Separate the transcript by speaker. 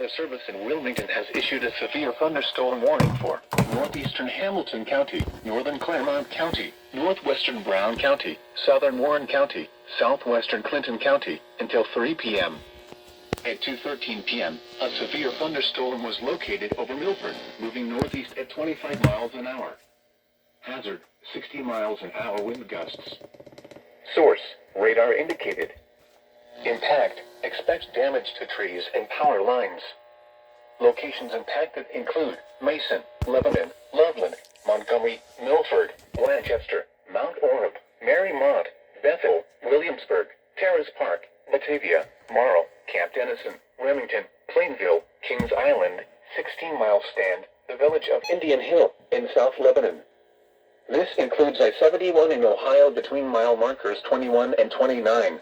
Speaker 1: Weather Service in Wilmington has issued a severe thunderstorm warning for northeastern Hamilton County, northern Claremont County, northwestern Brown County, southern Warren County, southwestern Clinton County, until 3 p.m. At 2:13 p.m., a severe thunderstorm was located over Milford, moving northeast at 25 miles an hour. Hazard, 60 miles an hour wind gusts. Source, radar indicated. Impact, expect damage to trees and power lines. Locations impacted include Mason, Lebanon, Loveland, Montgomery, Milford, Lancaster, Mount Orab, Marymount, Bethel, Williamsburg, Terrace Park, Batavia, Morrow, Camp Dennison, Remington, Plainville, Kings Island, 16-mile stand, the village of Indian Hill, in South Lebanon. This includes I-71 in Ohio between mile markers 21 and 29.